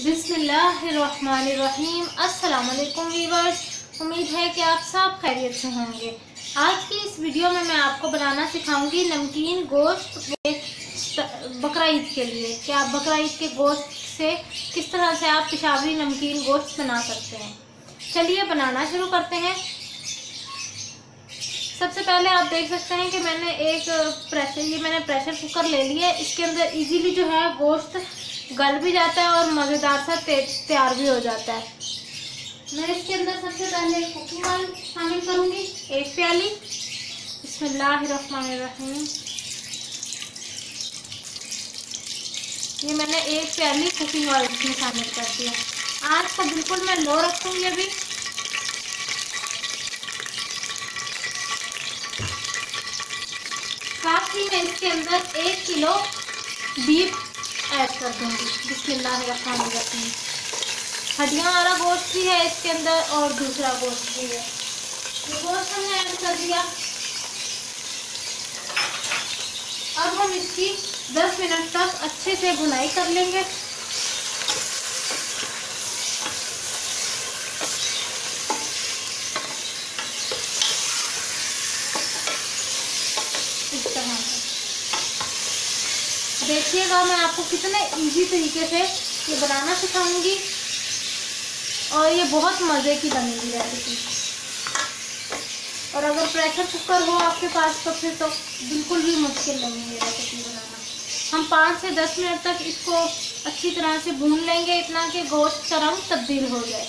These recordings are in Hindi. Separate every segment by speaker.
Speaker 1: बिस्मिल्लाहिर्रहमानिर्रहीम। अस्सलाम वालेकुम वीवर्स, उम्मीद है कि आप सब खैरियत से होंगे। आज की इस वीडियो में मैं आपको बनाना सिखाऊंगी नमकीन गोश्त बकरा ईद के लिए कि आप बकरा ईद के गोश्त से किस तरह से आप पेशावरी नमकीन गोश्त बना सकते हैं। चलिए बनाना शुरू करते हैं। सबसे पहले आप देख सकते हैं कि मैंने मैंने प्रेशर कुकर ले लिया है। इसके अंदर इजीली जो है गोश्त गल भी जाता है और मज़ेदार सा तैयार भी हो जाता है। मैं इसके अंदर सबसे पहले कुकिंग ऑयल शामिल करूंगी, 1 प्याली। बिस्मिल्लाहिर्रहमानिर्रहीम। ये मैंने 1 प्याली कुकिंग ऑयल इसमें शामिल कर दिया। आँच को बिल्कुल मैं लो रखूंगी अभी। साथ ही मैं इसके अंदर 1 किलो बीफ ऐड कर दूंगी। बिस्मिल्लाहिर्रहमानिर्रहीम। हड्डियां वाला गोश्त भी है इसके अंदर और दूसरा गोश्त भी है। ये गोश्त हमने ऐड कर दिया। अब हम इसकी 10 मिनट तक अच्छे से भुनाई कर लेंगे। इस तरह से देखिएगा मैं आपको कितने इजी तरीके से ये बनाना सिखाऊंगी और ये बहुत मज़े की बनेगी रेसिपी। और अगर प्रेशर कुकर हो आपके पास तो फिर तो बिल्कुल भी मुश्किल नहीं है रेसिपी बनाना। हम 5 से 10 मिनट तक इसको अच्छी तरह से भून लेंगे, इतना कि गोश्त का रंग तब्दील हो जाए।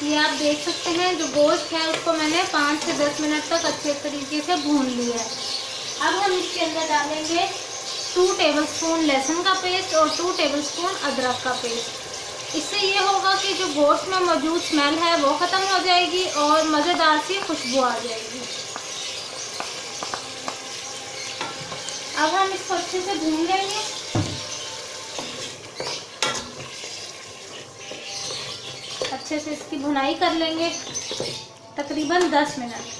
Speaker 1: ये आप देख सकते हैं जो गोश्त है उसको मैंने 5 से 10 मिनट तक अच्छे तरीके से भून लिया है। अब हम इसके अंदर डालेंगे 2 टेबलस्पून लहसुन का पेस्ट और 2 टेबलस्पून अदरक का पेस्ट। इससे ये होगा कि जो गोश्त में मौजूद स्मेल है वो ख़त्म हो जाएगी और मज़ेदार सी खुशबू आ जाएगी। अब हम इसको अच्छे से भून लेंगे। अच्छे से इसकी भुनाई कर लेंगे तकरीबन 10 मिनट।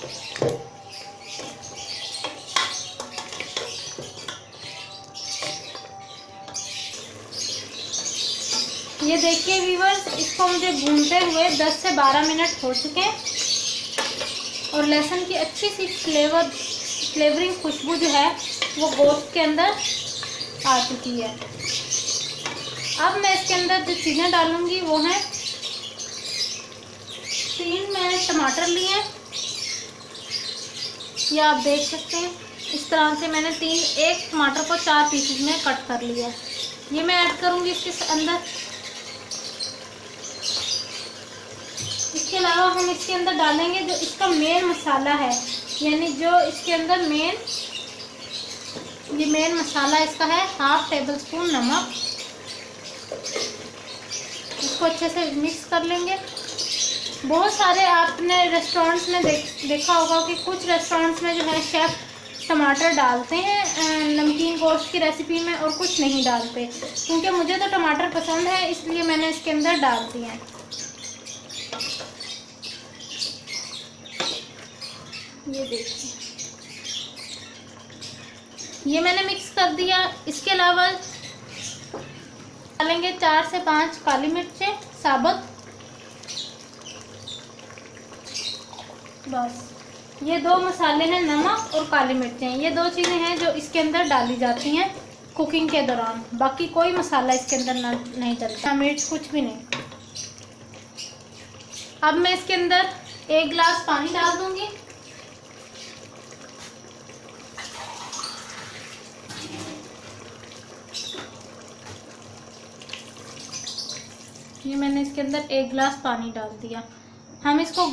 Speaker 1: ये देखिए व्यूअर्स, इसको मुझे भूनते हुए 10 से 12 मिनट हो चुके हैं और लहसुन की अच्छी सी फ्लेवरिंग खुशबू जो है वो गोश्त के अंदर आ चुकी है। अब मैं इसके अंदर जो चीज़ें डालूंगी वो हैं 3 मैंने टमाटर लिए हैं। ये आप देख सकते हैं इस तरह से मैंने एक टमाटर को 4 पीसेस में कट कर लिया है। ये मैं ऐड करूंगी इसके अंदर। इसके अलावा हम इसके अंदर डालेंगे जो इसका मेन मसाला है, यानी जो इसके अंदर मेन मसाला इसका है 1/2 टेबलस्पून नमक। इसको अच्छे से मिक्स कर लेंगे। बहुत सारे आपने रेस्टोरेंट्स में देखा होगा कि कुछ रेस्टोरेंट्स में जो है शेफ़ टमाटर डालते हैं नमकीन गोश्त की रेसिपी में और कुछ नहीं डालते। क्योंकि मुझे तो टमाटर पसंद है इसलिए मैंने इसके अंदर डाल दिए हैं। ये देखिए, ये मैंने मिक्स कर दिया। इसके अलावा डालेंगे 4 से 5 काली मिर्चें साबुत। बस ये 2 मसाले हैं, नमक और काली मिर्चें। ये 2 चीज़ें हैं जो इसके अंदर डाली जाती हैं कुकिंग के दौरान। बाकी कोई मसाला इसके अंदर नहीं डलता, मिर्च कुछ भी नहीं। अब मैं इसके अंदर 1 गिलास पानी डाल दूंगी। ये मैंने इसके अंदर 1 गिलास पानी डाल दिया। हम इसको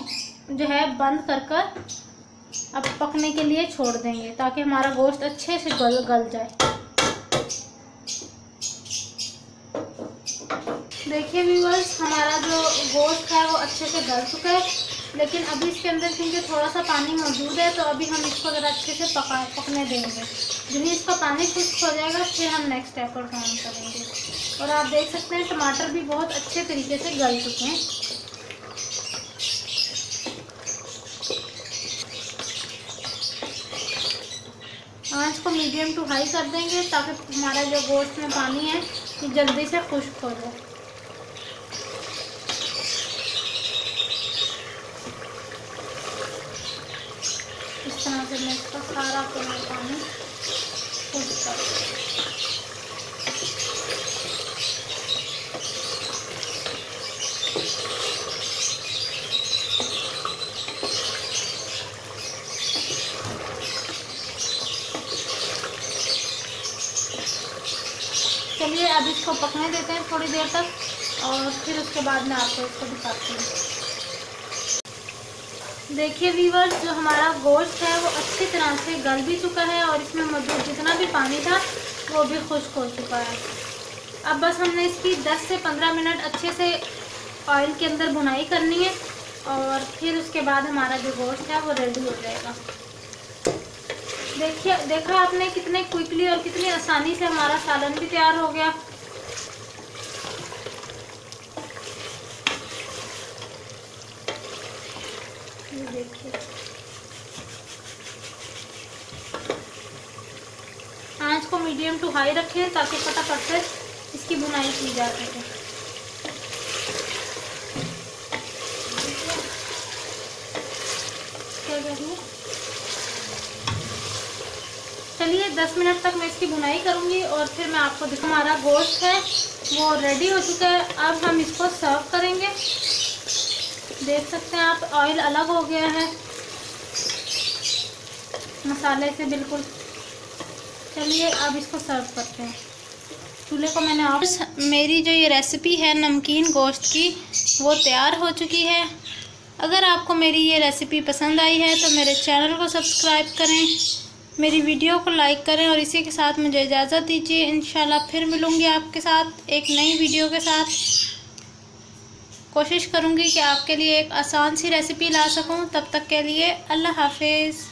Speaker 1: जो है बंद कर अब पकने के लिए छोड़ देंगे ताकि हमारा गोश्त अच्छे से गल जाए। देखिए व्यूअर्स, हमारा जो गोश्त है वो अच्छे से गल चुका है, लेकिन अभी इसके अंदर क्योंकि थोड़ा सा पानी मौजूद है तो अभी हम इसको ज़रा अच्छे से पकने देंगे। जब इसका पानी खुश्क हो जाएगा फिर हम नेक्स्ट स्टेप पर काम करेंगे। और आप देख सकते हैं टमाटर भी बहुत अच्छे तरीके से गल चुके हैं। आँच को मीडियम टू हाई कर देंगे ताकि हमारा जो गोश्त में पानी है ये जल्दी से खुश्क हो जाए। इस तरह से मैं इसका सारा पानी खुश्क कर दूँगी। चलिए अब इसको पकने देते हैं थोड़ी देर तक और फिर उसके बाद मैं आपको इसको दिखाती हूँ। देखिए व्यूअर्स, जो हमारा गोश्त है वो अच्छी तरह से गल भी चुका है और इसमें मौजूद जितना भी पानी था वो भी खुश्क हो चुका है। अब बस हमने इसकी 10 से 15 मिनट अच्छे से ऑयल के अंदर भुनाई करनी है और फिर उसके बाद हमारा जो गोश्त है वो रेडी हो जाएगा। देखिए, देखा आपने कितने क्विकली और कितनी आसानी से हमारा सालन भी तैयार हो गया। ये देखिए, आंच को मीडियम टू हाई रखें ताकि फटाफट से इसकी बुनाई की जा सके। क्या कह रही है? चलिए 10 मिनट तक मैं इसकी बुनाई करूंगी और फिर मैं आपको दिखाऊं। हमारा गोश्त है वो रेडी हो चुका है। अब हम इसको सर्व करेंगे। देख सकते हैं आप, ऑयल अलग हो गया है मसाले से बिल्कुल। चलिए अब इसको सर्व करते हैं। चूल्हे को मैंने ऑफ। मेरी जो ये रेसिपी है नमकीन गोश्त की वो तैयार हो चुकी है। अगर आपको मेरी ये रेसिपी पसंद आई है तो मेरे चैनल को सब्सक्राइब करें, मेरी वीडियो को लाइक करें और इसी के साथ मुझे इजाज़त दीजिए। इंशाल्लाह फिर मिलूँगी आपके साथ एक नई वीडियो के साथ। कोशिश करूँगी कि आपके लिए एक आसान सी रेसिपी ला सकूँ। तब तक के लिए अल्लाह हाफिज़।